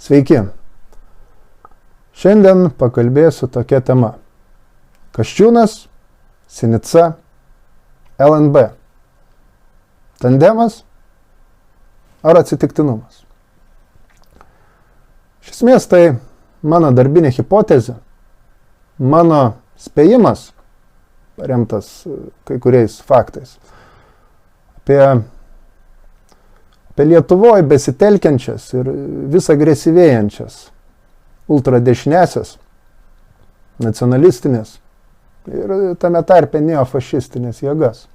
Sveiki. Šiandien pakalbėsiu tokia tema. Kasčiūnas, Sinica, LNB. Tandemas ar atsitiktinumas? Iš esmės tai mano darbinė hipotezė, mano spėjimas, paremtas kai kuriais faktais, apie Lietuvoje besitelkiančias ir vis agresyvėjančias ultradešinėsias, nacionalistinės ir tame tarpe neofašistinės jėgas.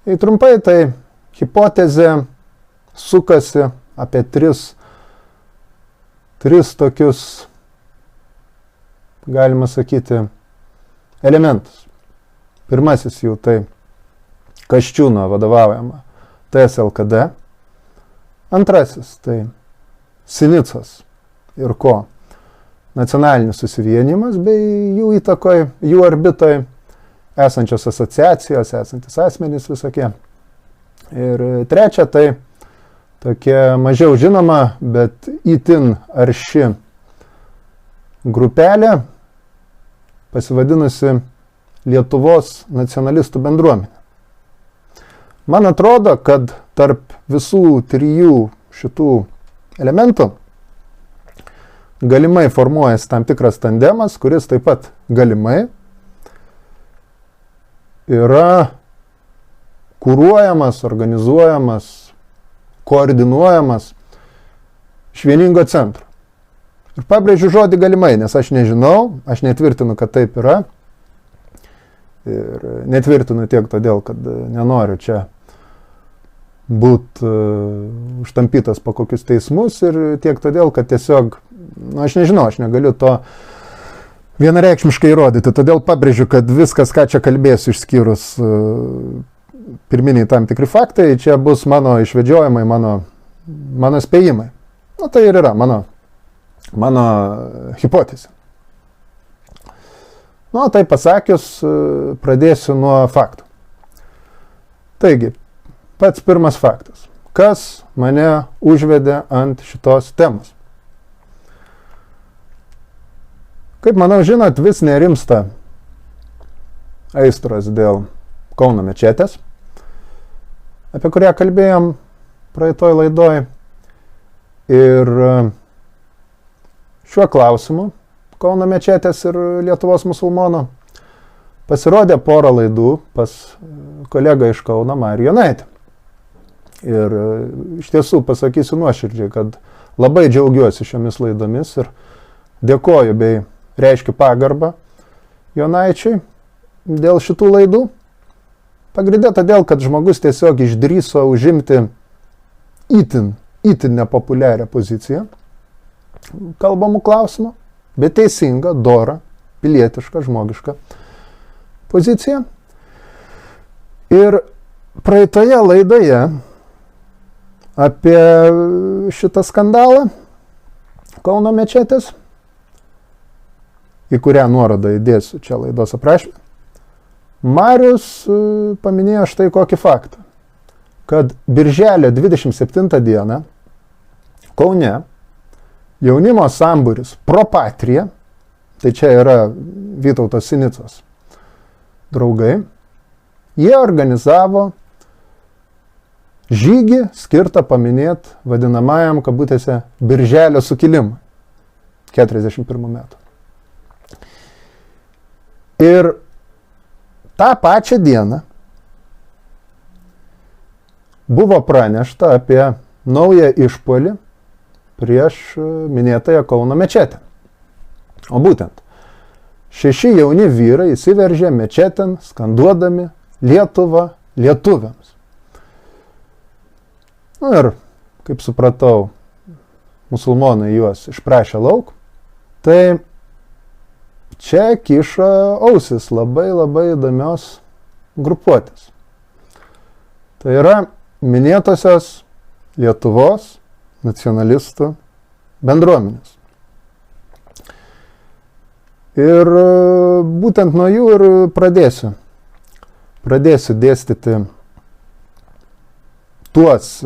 Ir trumpai tai hipotezė sukasi apie tris tokius, galima sakyti, elementus. Pirmasis jų tai Kasčiūno vadovaujama TSLKD. Antrasis tai Sinicos ir ko nacionalinis susivienimas bei jų įtakoje, jų orbitoje esančios asociacijos, esantis asmenys visokie. Ir trečia tai tokia mažiau žinoma, bet itin arši grupelė, pasivadinusi Lietuvos nacionalistų bendruomenė. Man atrodo, kad tarp visų trijų šitų elementų galimai formuojasi tam tikras tandemas, kuris taip pat galimai yra kuruojamas, organizuojamas, koordinuojamas iš vieningo centro. Ir pabrėžiu žodį galimai, nes aš nežinau, aš netvirtinu, kad taip yra. Ir netvirtinu tiek todėl, kad nenoriu čia būti užtampytas po kokius teismus ir tiek todėl, kad tiesiog, aš nežinau, aš negaliu to vienareikšmiškai įrodyti. Todėl pabrėžiu, kad viskas, ką čia kalbėsiu, išskyrus pirminiai tam tikri faktai, čia bus mano išvedžiojimai, mano spėjimai. Tai ir yra mano hipotezė. Tai pasakius, pradėsiu nuo faktų. Taigi, pats pirmas faktas. Kas mane užvedė ant šitos temos? Kaip manau, žinot, vis nerimsta aistros dėl Kauno mečetės, apie kurią kalbėjom praeitoj laidoj. Ir šiuo klausimu Kauno mečetės ir Lietuvos musulmonų pasirodė porą laidų pas kolegą iš Kauno Marių Jonaitį. Ir iš tiesų pasakysiu nuoširdžiai, kad labai džiaugiuosi šiomis laidomis ir dėkoju bei reiškiu pagarbą Jonaičiui dėl šitų laidų. Pagrinde todėl, kad žmogus tiesiog išdrįso užimti itin nepopuliarią poziciją kalbamų klausimų, bet teisinga, dora, pilietiška, žmogiška pozicija. Ir praeitoje laidoje apie šitą skandalą Kauno mečetės, į kurią nuorodą įdėsiu čia laidos aprašymą, Marius paminėjo štai kokį faktą, kad birželio 27 dieną Kaune jaunimo sambūris Pro Patria, tai čia yra Vytauto Sinicos draugai, jie organizavo žygį skirtą paminėti vadinamajam, kabutėse, Birželio sukilimui 41 metų. Ir tą pačią dieną buvo pranešta apie naują išpuolį prieš minėtąją Kauno mečetę. O būtent, 6 jauni vyrai įsiveržė mečetėn, skanduodami Lietuvą lietuviams. Ir, kaip supratau, musulmonai juos išprašė lauk, tai čia kišo ausis labai įdomios grupuotės. Tai yra minėtosios Lietuvos nacionalistų bendruomenės. Ir būtent nuo jų ir pradėsiu dėstyti tuos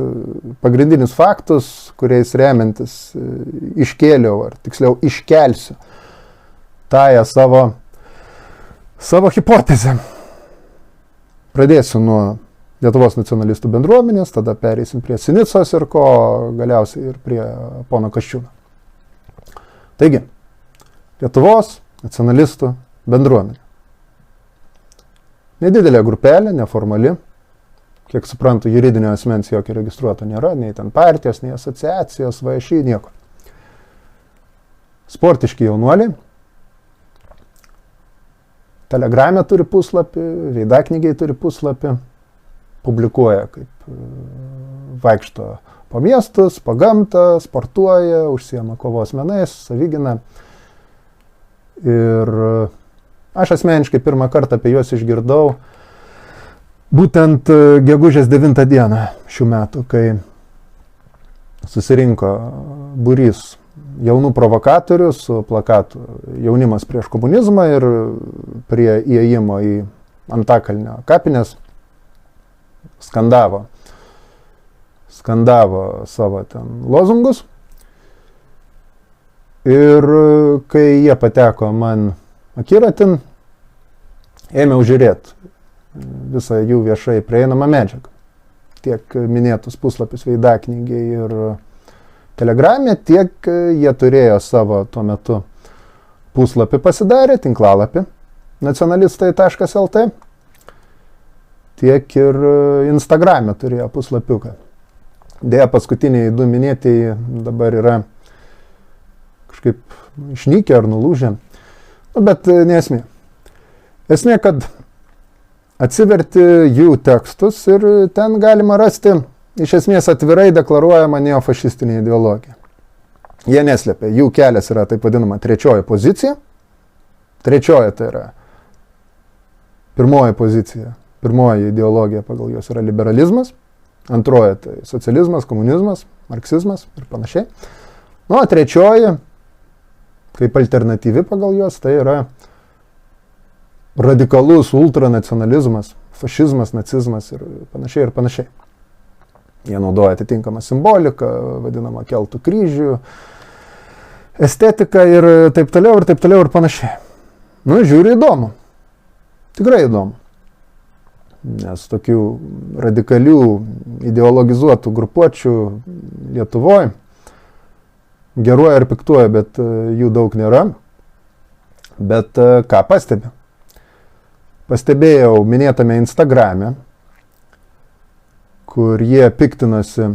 pagrindinius faktus, kuriais remiantis iškėliau, ar tiksliau iškelsiu tąją savo hipotezę. Pradėsiu nuo Lietuvos nacionalistų bendruomenės, tada pereisim prie Sinicos ir ko galiausiai ir prie pono Kasčiūno. Taigi, Lietuvos nacionalistų bendruomenė. Nedidelė grupelė, neformali. Kiek suprantu, juridinio asmens jokio registruoto nėra, nei ten partijos, nei asociacijos, VŠI, nieko. Sportiški jaunuoliai. Telegrame turi puslapį, veidaknygiai turi puslapį. Publikuoja, kaip vaikšto po miestus, po gamtą, sportuoja, užsiema kovos menais, savigina. Ir aš asmeniškai pirmą kartą apie juos išgirdau būtent gegužės 9 dieną šių metų, kai susirinko būrys jaunų provokatorių su plakatu Jaunimas prieš komunizmą ir prie įėjimo į Antakalnio kapines skandavo savo ten lozungus. Ir kai jie pateko man akiratin, ėmiau žiūrėti visą jų viešai prieinamą medžiagą. Tiek minėtus puslapius veidaknygiai ir Telegramė, tiek jie turėjo savo tuo metu puslapį pasidarę, tinklalapį nacionalistai.lt, tiek ir Instagram'e turėjo puslapiuką. Dėja, paskutiniai du minėtieji dabar yra kažkaip išnykę ar nulūžę. Bet nesmė. Esmė, kad atsiverti jų tekstus ir ten galima rasti iš esmės atvirai deklaruojama neofašistinė ideologija. Jie neslėpia, jų kelias yra taip vadinama trečioji pozicija. Trečioji tai yra pirmoji pozicija, pirmoji ideologija pagal juos yra liberalizmas, antroji tai socializmas, komunizmas, marksizmas ir panašiai. Nu, o trečioji, kaip alternatyvi pagal juos, tai yra radikalus ultranacionalizmas, fašizmas, nacizmas ir panašiai ir panašiai. Jie naudoja atitinkamą simboliką, vadinamą keltų kryžių, estetiką ir taip toliau ir panašiai. Nu, žiūri įdomu. Tikrai įdomu. Nes tokių radikalių, ideologizuotų grupuočių Lietuvoje geruoja ir piktuoja, bet jų daug nėra. Bet ką pastebiu? Pastebėjau minėtame Instagrame, kur jie piktinosi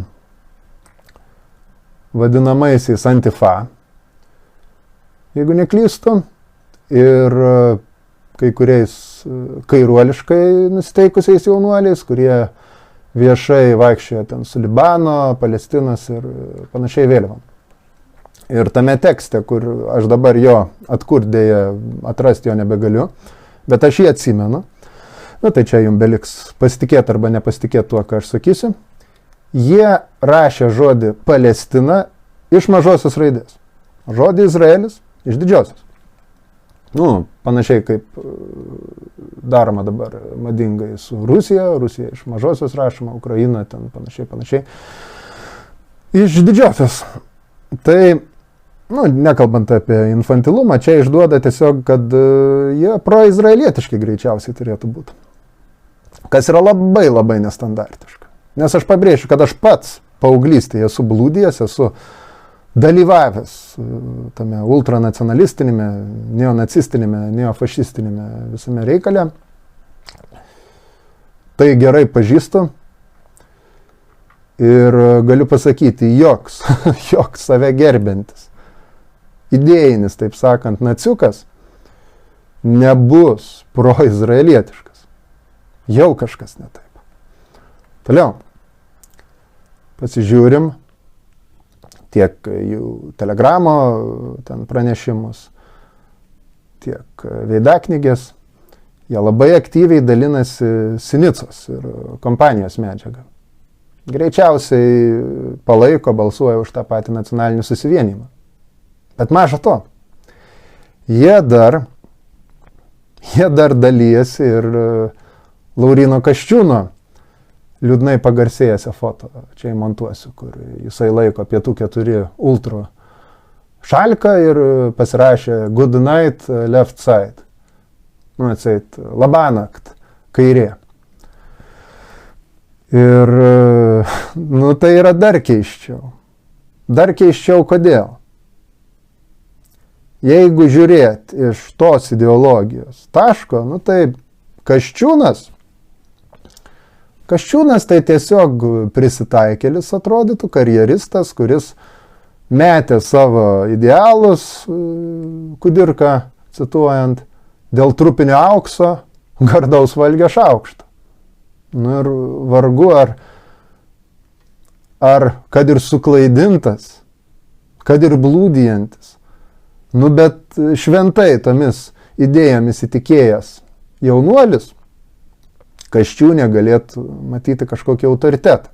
vadinamaisiais Antifa, jeigu neklystu, ir kai kuriais kairuoliškai nusiteikusiais jaunuoliais, kurie viešai vaikščiojo ten su Libano, Palestinos ir panašiai vėliavom. Ir tame tekste, kur aš dabar jo atkurdėje atrasti jo nebegaliu, bet aš jį atsimenu, nu tai čia jums beliks pasitikėti arba nepasitikėti tuo, ką aš sakysiu, jie rašė žodį Palestina iš mažosios raidės, žodį Izraelis iš didžiosios. Nu, panašiai kaip daroma dabar madingai su Rusija iš mažosios rašoma, Ukraina ten panašiai, iš didžiosios. Tai, nu, nekalbant apie infantilumą, čia išduoda tiesiog, kad jie proizraelietiški greičiausiai turėtų būti. Kas yra labai, labai nestandartiška. Nes aš pabrėšiu, kad aš pats paauglystėje esu blūdijęs, esu dalyvavęs tame ultranacionalistinėme, neonacistinėme, neofašistinėme visame reikale. Tai gerai pažįstu ir galiu pasakyti, joks save gerbiantis, idėjinis, taip sakant, naciukas nebus proizraelietiškas. Jau kažkas ne taip. Toliau. Pasižiūrim tiek jų telegramo ten pranešimus, tiek veidaknygės. Jie labai aktyviai dalinasi Sinicos ir kompanijos medžiagą. Greičiausiai palaiko, balsuoja už tą patį nacionalinį susivienimą. Bet maža to, jie dar dalyjasi ir Lauryno Kasčiūno liūdnai pagarsėjęsią foto, čia įmontuosiu, kur jisai laiko pietų 4 ultra šalką ir pasirašė good night left side. Nu, atseit, labanakt, kairė. Ir, nu, tai yra dar keisčiau. Dar keisčiau kodėl? Jeigu žiūrėt iš tos ideologijos taško, nu tai Kasčiūnas tai tiesiog prisitaikėlis atrodytų, karjeristas, kuris metė savo idealus, kudirką cituojant, dėl trupinio aukso, gardaus valgio šaukšto. Nu ir vargu ar kad ir suklaidintas, kad ir blūdijantis, nu bet šventai tomis idėjomis įtikėjęs jaunuolis, Kasčiūnė galėtų matyti kažkokį autoritetą.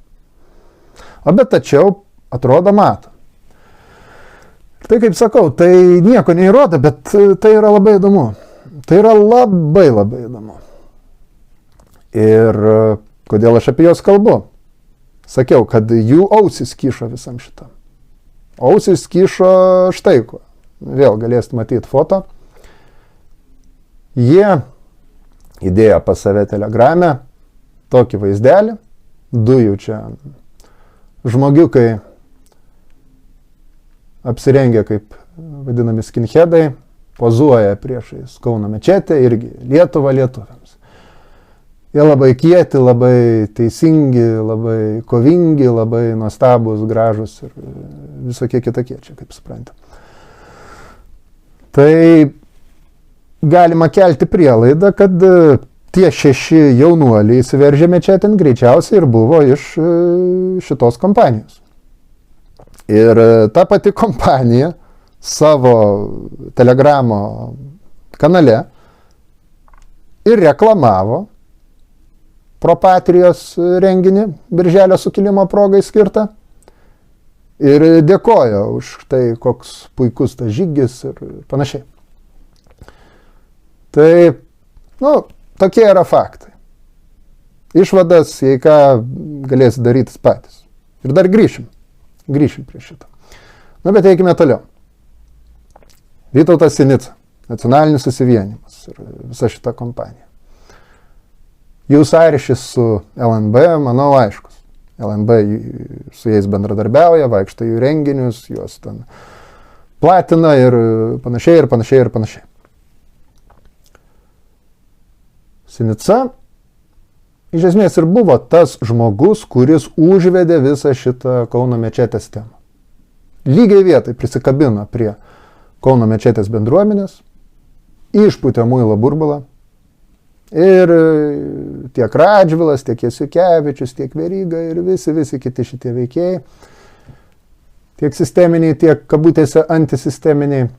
O bet tačiau, atrodo, mato. Tai kaip sakau, tai nieko neįrodo, bet tai yra labai įdomu. Tai yra labai įdomu. Ir kodėl aš apie juos kalbu? Sakiau, kad jų ausis kyšo visam šitam. Ausis kyšo štai ko. Vėl galėsit matyti foto. Jie įdėjo pas save Telegrame tokį vaizdelį. Du jų čia žmogiukai apsirengę kaip vadinami skinheadai, pozuoja priešais Kauno mečetę, irgi Lietuva lietuviams. Jie labai kieti, labai teisingi, labai kovingi, labai nuostabus, gražus ir visokie kitokie čia, kaip suprantate. Tai galima kelti prielaidą, kad tie 6 jaunuoliai įsiveržę mečetėn greičiausiai ir buvo iš šitos kompanijos. Ir ta pati kompanija savo Telegramo kanale ir reklamavo Propatrijos renginį Birželio sukilimo progai skirtą ir dėkojo už tai, koks puikus tas žygis ir panašiai. Tai, nu, tokie yra faktai. Išvadas, jei ką, galės darytis patys. Ir dar grįšim prie šito. Nu, bet eikime toliau. Vytautas Sinica, nacionalinis susivienimas ir visa šita kompanija. Jų sąryšis su LNB, manau, aiškus. LNB su jais bendradarbiauja, vaikšto jų renginius, juos ten platina ir panašiai. Sinica iš esmės ir buvo tas žmogus, kuris užvedė visą šitą Kauno mečetės temą. Lygiai vietai prisikabino prie Kauno mečetės bendruomenės, išpūtė muilo burbulą ir tiek Radžvilas, tiek Jasiukevičius, tiek Veryga ir visi kiti šitie veikėjai, tiek sisteminiai, tiek kabutėse antisisteminiai,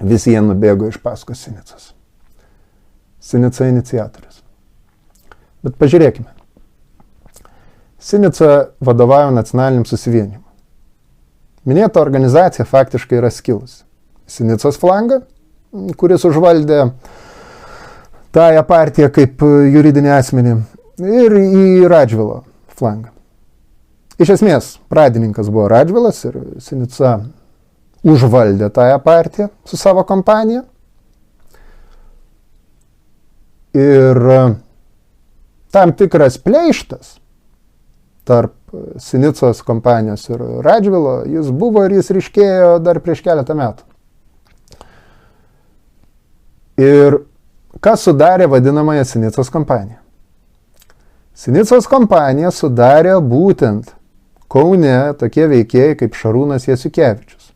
visi jie nubėgo iš paskos Sinicos. Sinica iniciatorius. Bet pažiūrėkime. Sinica vadovauja nacionaliniam susivienimui. Minėta organizacija faktiškai yra skilusi. Sinicos flangą, kuris užvaldė tąją partiją kaip juridinį asmenį, ir į Radžvilo flangą. Iš esmės, pradininkas buvo Radžvilas ir Sinica užvaldė tąją partiją su savo kompanija. Ir tam tikras pleištas tarp Sinicos kompanijos ir Radžvilo, jis buvo ir jis ryškėjo dar prieš keletą metų. Ir kas sudarė vadinamąją Sinicos kompaniją? Sinicos kompaniją sudarė būtent Kaune tokie veikėjai kaip Šarūnas Jasiukevičius.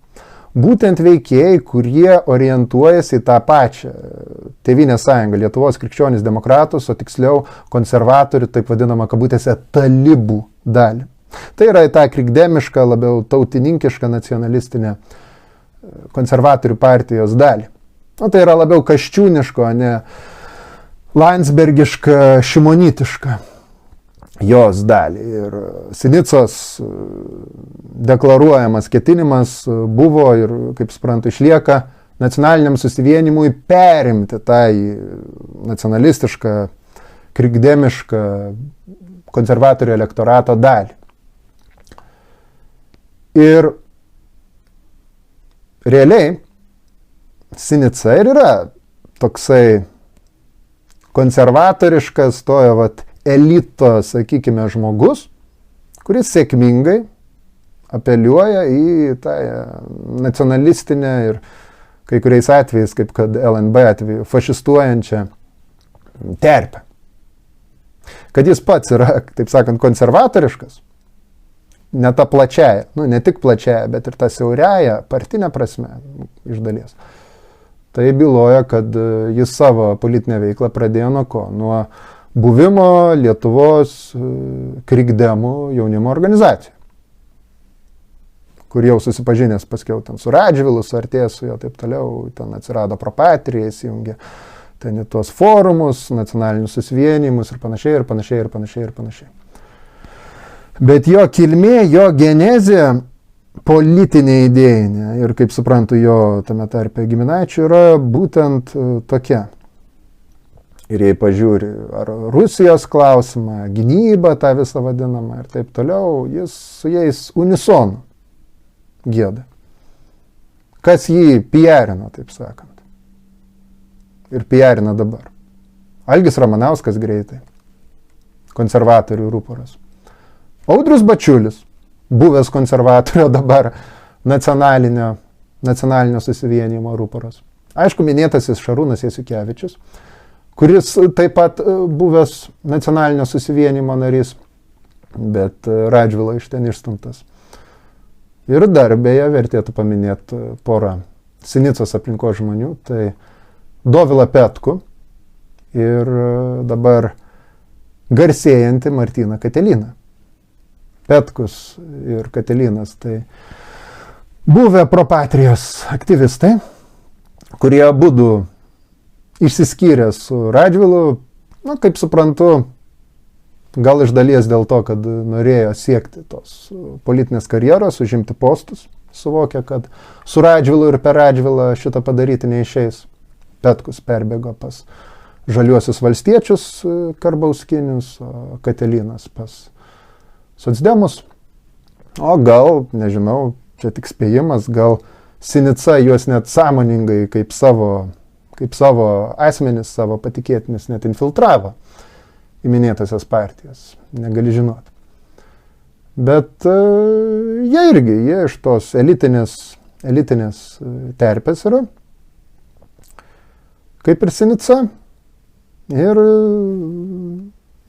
Būtent veikėjai, kurie orientuojasi į tą pačią Tėvynės sąjungą, Lietuvos krikščionis demokratus, o tiksliau konservatorių, taip vadinamą kabutėse, talibų dalį. Tai yra į tą krikdemišką, labiau tautininkišką, nacionalistinę konservatorių partijos dalį. O tai yra labiau kaščiūniško, ne landsbergiška, šimonitiška jos dalį. Ir Sinicos deklaruojamas ketinimas buvo ir, kaip suprantu, išlieka nacionaliniam susivienimui perimti tą nacionalistišką, krikdemišką, konservatorių elektorato dalį. Ir realiai Sinica ir yra toksai konservatoriškas, tojo elito, sakykime, žmogus, kuris sėkmingai apeliuoja į tą nacionalistinę ir kai kuriais atvejais, kaip kad LNB atveju, fašistuojančią terpę. Kad jis pats yra, taip sakant, konservatoriškas, ne ta plačiaja, ne tik plačiaja, bet ir ta siauriaja, partinė prasme, iš dalies. Tai byloja, kad jis savo politinę veiklą pradėjo nuo ko? Nuo buvimo Lietuvos krikdemų jaunimo organizacijų, kur jau susipažinęs paskiau ten su Radžvilu, suartėjęs su jo, taip toliau, ten atsirado Propatrija, įsijungė ten į tuos forumus, nacionalinius susivienijimus ir panašiai, ir panašiai, ir panašiai, ir panašiai. Bet jo kilmė, jo genezė politinė idėjinė ir, kaip suprantu, jo tame tarpe giminaičių yra būtent tokia. Ir jei pažiūri, ar Rusijos klausimą, gynybą tą visą vadinamą ir taip toliau, jis su jais unisonu gieda. Kas jį piarino, taip sakant. Ir piarina dabar. Algis Ramanauskas greitai. Konservatorių ruporas. Audrius Bačiulis, buvęs konservatorio, dabar nacionalinio susivienijimo ruporas. Aišku, minėtasis Šarūnas Jasiukevičius, kuris taip pat buvęs nacionalinio susivienijimo narys, bet Radžvilo iš ten išstumtas. Ir dar beje vertėtų paminėti porą Sinicos aplinkos žmonių, tai Dovilą Petku ir dabar garsėjantį Martyną Kateliną. Petkus ir Katelinas tai buvę Propatrijos aktyvistai, kurie abudu išsiskyrė su Radžvilu, kaip suprantu, gal iš dalies dėl to, kad norėjo siekti tos politinės karjeros, užimti postus, suvokė, kad su Radžvilu ir per Radžvilą šitą padaryti neišeis. Petkus perbėgo pas žaliuosius valstiečius karbauskinius, o Katelinas pas socdemus. O gal, nežinau, čia tik spėjimas, gal Sinica juos net sąmoningai kaip savo asmenis, savo patikėtinis net infiltravo į minėtasias partijas. Negali žinoti. Bet jie iš tos elitinės terpės yra, kaip ir Sinica. Ir,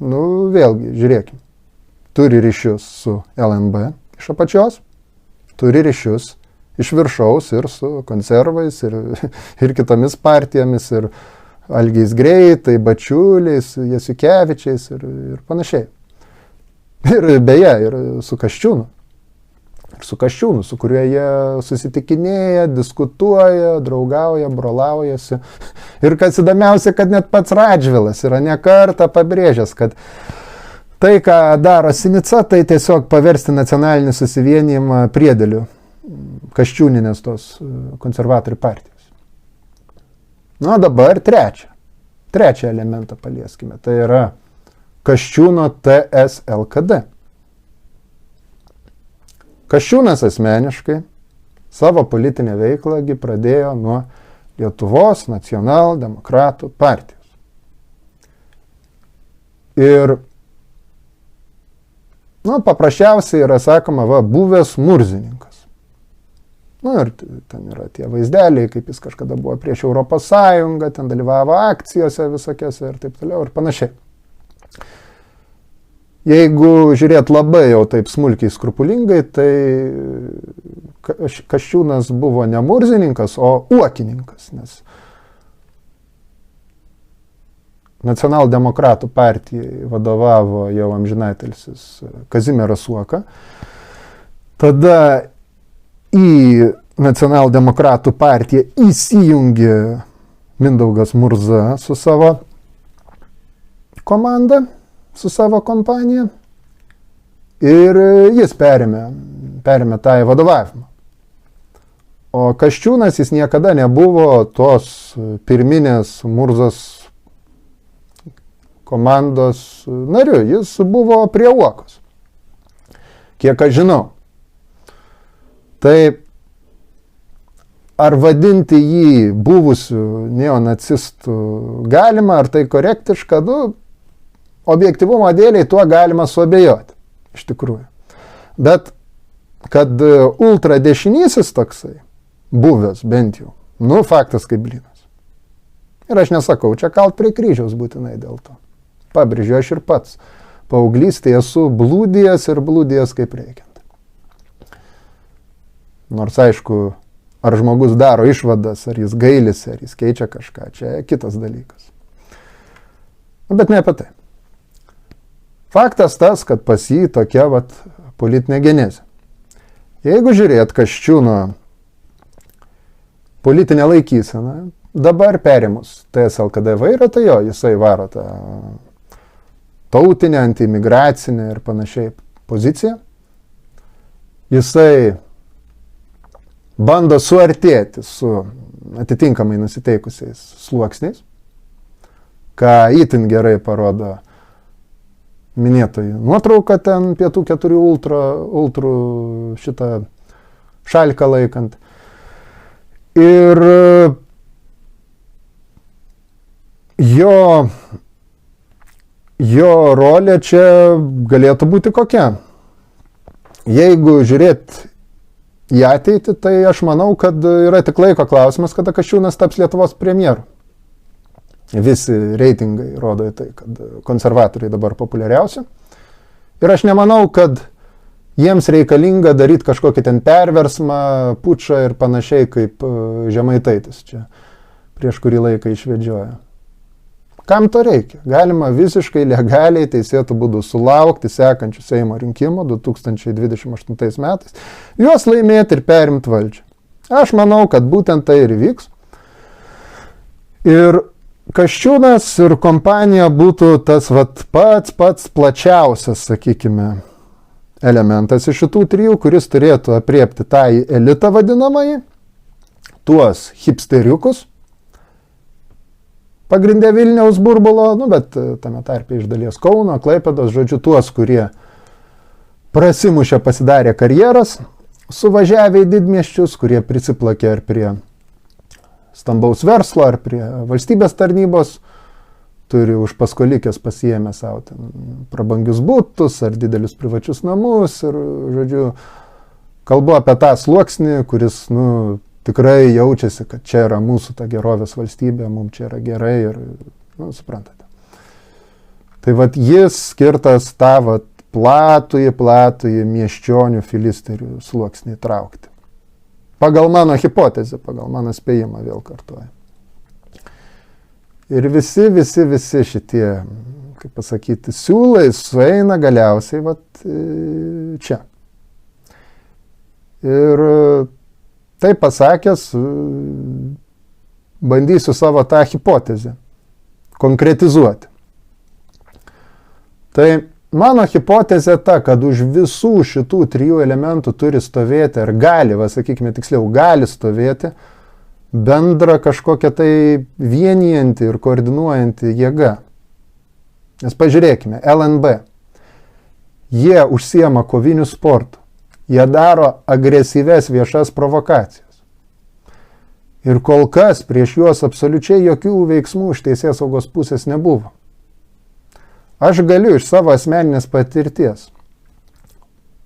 vėlgi, žiūrėkim. Turi ryšius su LNB iš apačios, turi ryšius iš viršaus ir su konservais, ir kitomis partijomis, ir Algiais Greitai, Bačiuliais, Jasiukevičiais ir panašiai. Ir beje, ir su Kasčiūnu. Su kuriuo jie susitikinėja, diskutuoja, draugauja, brolaujasi. Ir kas įdomiausia, kad net pats Radžvilas yra ne kartą pabrėžęs, kad tai, ką daro Sinica, tai tiesiog paversti nacionalinį susivienijimą priedėliu Kasčiūninės tos konservatorių partijos. Dabar trečią elementą palieskime. Tai yra Kasčiūno TSLKD. Kasčiūnas asmeniškai savo politinę veiklągi pradėjo nuo Lietuvos nacionaldemokratų partijos. Ir, paprasčiausiai yra sakoma, buvęs murzininkas. Ir ten yra tie vaizdeliai, kaip jis kažkada buvo prieš Europos Sąjungą, ten dalyvavo akcijose visokiose ir taip toliau ir panašiai. Jeigu žiūrėt labai jau taip smulkiai skrupulingai, tai Kasčiūnas buvo ne murzininkas, o uokininkas, nes nacionaldemokratų partijai vadovavo jau amžinatilsis Kazimieras Uoka. Tada į nacionaldemokratų partiją įsijungė Mindaugas Murza su savo komanda, su savo kompanija, ir jis perėmė tą vadovavimą. O Kasčiūnas jis niekada nebuvo tos pirminės Murzos komandos nariu. Jis buvo prie uokos. Kiek aš žinau. Tai ar vadinti jį buvusiu neonacistu galima, ar tai korektiška, objektyvumo dėliai tuo galima suabejoti, iš tikrųjų. Bet kad ultradešinysis toksai, buvęs bent jau, faktas kaip blynas. Ir aš nesakau, čia kalt prie kryžiaus būtinai dėl to. Pabrėžiu, aš ir pats paauglystėje esu blūdijęs ir blūdijęs kaip reikiant. Nors aišku, ar žmogus daro išvadas, ar jis gailisi, ar jis keičia kažką, čia kitas dalykas. Bet ne apie tai. Faktas tas, kad pas jį tokia politinė genezė. Jeigu žiūrėt Kasčiūno politinę laikyseną, dabar perimus TSLKD vairą, tai jisai varo tą tautinę, antiimigracinę ir panašiai poziciją. Jisai bando suartėti su atitinkamai nusiteikusiais sluoksniais, ką itin gerai parodo minėtojų nuotrauka ten pietų 4 ultrų šitą šalką laikant. Ir jo rolė čia galėtų būti kokia. Jeigu žiūrėt į ateitį, tai aš manau, kad yra tik laiko klausimas, kada Kasčiūnas taps Lietuvos premjeru. Visi reitingai rodo į tai, kad konservatoriai dabar populiariausi. Ir aš nemanau, kad jiems reikalinga daryti kažkokį ten perversmą, pučą ir panašiai kaip Žemaitaitis čia prieš kurį laiką išvedžiojo. Kam to reikia? Galima visiškai legaliai teisėtų būdų sulaukti sekančių Seimo rinkimų 2028 metais, juos laimėti ir perimti valdžią. Aš manau, kad būtent tai ir įvyks. Ir Kasčiūnas ir kompanija būtų tas pats plačiausias, sakykime, elementas iš šitų trijų, kuris turėtų apriepti tą elitą vadinamąjį, tuos hipsteriukus, pagrindė Vilniaus burbulo, bet tame tarpe iš dalies Kauno, Klaipėdos, žodžiu, tuos, kurie prasimušė, pasidarė karjeras, suvažiavę į didmiesčius, kurie prisiplakė ar prie stambaus verslo, ar prie valstybės tarnybos, turi už paskolikės pasiėmę savo prabangius butus, ar didelius privačius namus, ir, žodžiu, kalbu apie tą sluoksnį, kuris, tikrai jaučiasi, kad čia yra mūsų ta gerovės valstybė, mums čia yra gerai ir, suprantate. Tai jis skirtas tą platųjį miesčionių filisterių sluoksnį traukti. Pagal mano hipotezę, pagal mano spėjimą vėl kartuoju. Ir visi šitie, kaip pasakyti, siūlai sueina galiausiai čia. Ir tai pasakęs, bandysiu savo tą hipotezę konkretizuoti. Tai mano hipotezė ta, kad už visų šitų trijų elementų turi stovėti, ar gali, sakykime tiksliau, gali stovėti bendra kažkokia tai vienijanti ir koordinuojanti jėga. Nes pažiūrėkime, LNB, jie užsiema koviniu sportu. Jie daro agresyves viešas provokacijas. Ir kol kas prieš juos absoliučiai jokių veiksmų iš teisės saugos pusės nebuvo. Aš galiu iš savo asmeninės patirties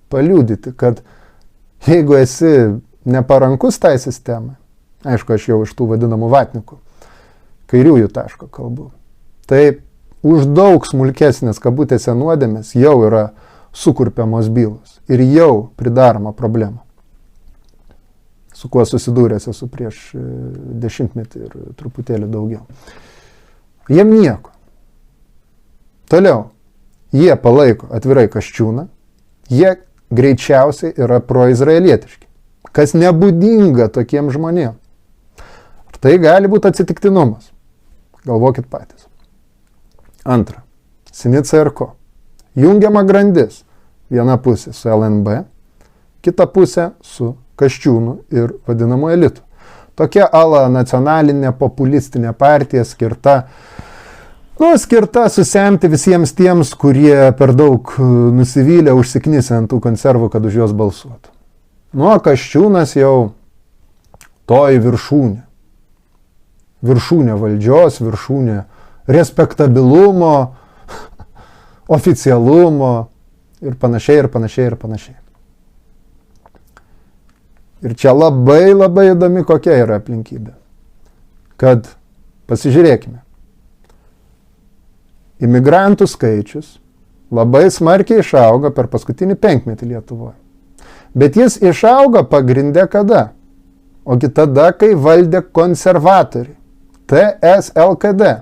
paliudyti, kad jeigu esi neparankus tai sistemai, aišku, aš jau iš tų vadinamų vatnikų, kairiųjų taško kalbu, tai už daug smulkesnės kabutėse nuodėmės jau yra sukurpiamos bylos ir jau pridaroma problema, su kuo susidūręs esu prieš 10 metų ir truputėlį daugiau. Jiem nieko. Toliau, jie palaiko atvirai Kasčiūną, jie greičiausiai yra proizraelietiški, kas nebūdinga tokiem žmonėm. Ar tai gali būti atsitiktinumas? Galvokit patys. Antra, Sinica ir ko. Jungiama grandis. Viena pusė su LNB, kita pusė su Kasčiūnu ir vadinamu elitu. Tokia ala nacionalinė populistinė partija skirta skirta susemti visiems tiems, kurie per daug nusivylę, užsiknisę ant tų konservų, kad už juos balsuotų. Kasčiūnas jau toji viršūnė. Viršūnė valdžios, viršūnė respektabilumo, oficialumo ir panašiai, ir panašiai, ir panašiai. Ir čia labai įdomi kokia yra aplinkybė. Kad pasižiūrėkime. Imigrantų skaičius labai smarkiai išauga per paskutinį 5 metį Lietuvoje. Bet jis išauga pagrindė kada? Ogi tada, kai valdė konservatoriai. TSLKD.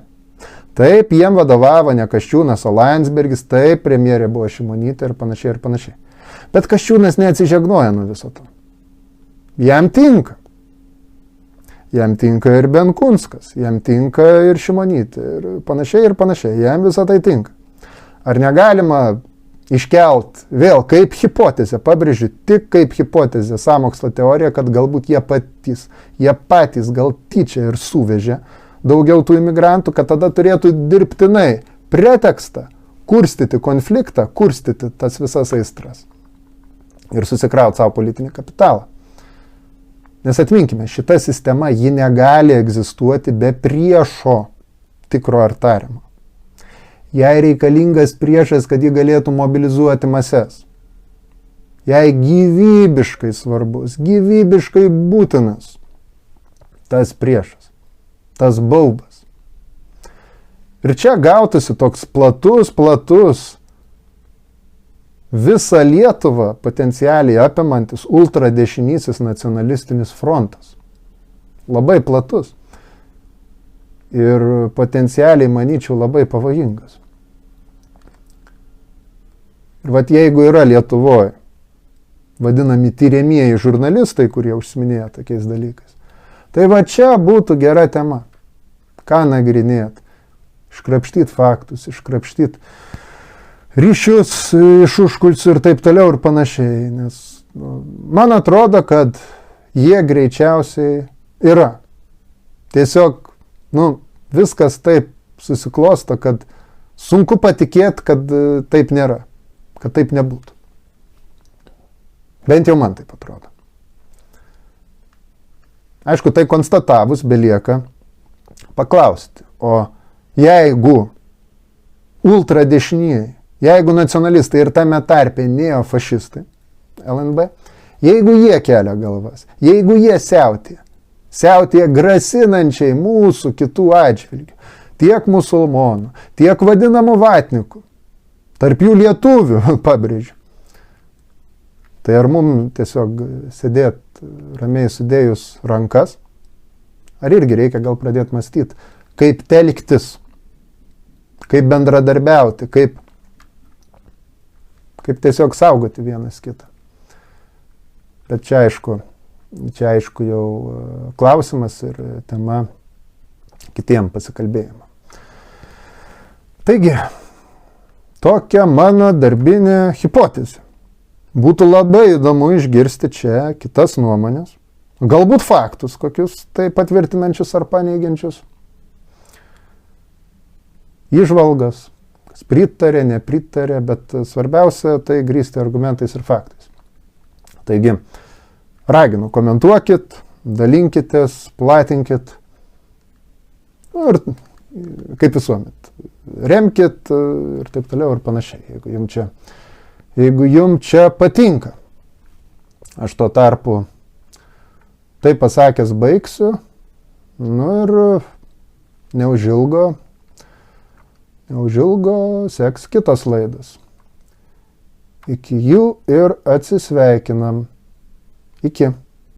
Taip, jiem vadovavo ne Kasčiūnas, o Landsbergis, taip, premjerė buvo Šimonytė ir panašiai, ir panašiai. Bet Kasčiūnas neatsižegnoja nuo viso to. Jam tinka. Jam tinka ir Benkunskas, jam tinka ir Šimonytė, ir panašiai, jam visą tai tinka. Ar negalima iškelt vėl kaip hipotezę, pabrėžiu, tik kaip hipotezę, sąmokslo teorija, kad galbūt jie patys gal tyčia ir suvežė daugiau tų imigrantų, kad tada turėtų dirbtinai pretekstą kurstyti konfliktą, kurstyti tas visas aistras ir susikrauti savo politinį kapitalą. Nes atminkime, šita sistema, ji negali egzistuoti be priešo tikro ar tariamo. Jai reikalingas priešas, kad ji galėtų mobilizuoti mases. Jai gyvybiškai svarbus, gyvybiškai būtinas tas priešas, tas baubas. Ir čia gautųsi toks platus, visą Lietuvą potencialiai apimantis ultradešinysis nacionalistinis frontas. Labai platus. Ir potencialiai, manyčiau, labai pavojingas. Ir vat jeigu yra Lietuvoje vadinami tyriamieji žurnalistai, kurie užsiminėja tokiais dalykais, tai va čia būtų gera tema. Ką nagrinėt? Iškrapštyt faktus, iškrapštyt ryšius iš užkulisių ir taip toliau ir panašiai. Nes man atrodo, kad jie greičiausiai yra. Tiesiog viskas taip susiklosto, kad sunku patikėti, kad taip nėra, kad taip nebūtų. Bent jau man taip atrodo. Aišku, tai konstatavus belieka paklausti, o jeigu ultradešinieji, jeigu nacionalistai ir tame tarpe neofašistai, LNB, jeigu jie kelia galvas, jeigu jie siautėja grasinančiai mūsų kitų atžvilgių, tiek musulmonų, tiek vadinamų vatnikų, tarp jų lietuvių, pabrėžiu. Tai ar mums tiesiog sėdėt ramiai sudėjus rankas, ar irgi reikia gal pradėti mąstyti, kaip telktis, kaip bendradarbiauti, kaip tiesiog saugoti vienas kitą. Bet čia aišku jau klausimas ir tema kitiem pasikalbėjimam. Taigi, tokia mano darbinė hipotezė. Būtų labai įdomu išgirsti čia kitas nuomonės, galbūt faktus kokius tai patvirtinančius ar paneigiančius, įžvalgas, kas pritarė, nepritarė, bet svarbiausia tai grįsti argumentais ir faktais. Taigi, raginu, komentuokit, dalinkitės, platinkit ir kaip visuomet, remkit ir taip toliau ir panašiai, jeigu jums čia patinka. Aš tuo tarpu tai pasakęs baigsiu, ir neužilgo seks kitos laidos. Iki jų ir atsisveikinam. Iki.